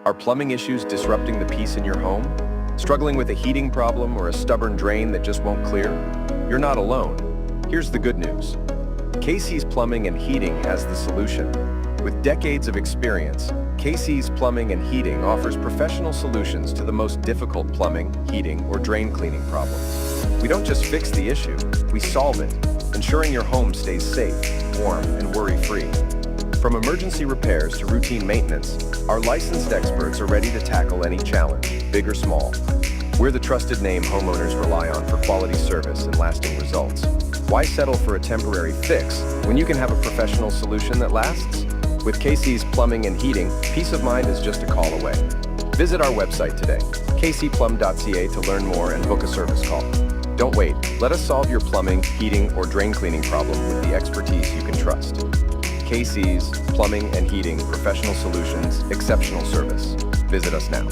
Are plumbing issues disrupting the peace in your home? Struggling with a heating problem or a stubborn drain that just won't clear? You're not alone. Here's the good news. KC's Plumbing and Heating has the solution. With decades of experience, KC's Plumbing and Heating offers professional solutions to the most difficult plumbing, heating, or drain cleaning problems. We don't just fix the issue, we solve it, ensuring your home stays safe, warm, and worry-free. From emergency repairs to routine maintenance, our licensed experts are ready to tackle any challenge, big or small. We're the trusted name homeowners rely on for quality service and lasting results. Why settle for a temporary fix when you can have a professional solution that lasts? With KC's Plumbing and Heating, peace of mind is just a call away. Visit our website today, kcplum.ca, to learn more and book a service call. Don't wait. Let us solve your plumbing, heating, or drain cleaning problem with the expertise you can trust. KC's Plumbing and Heating, professional solutions, exceptional service. Visit us now.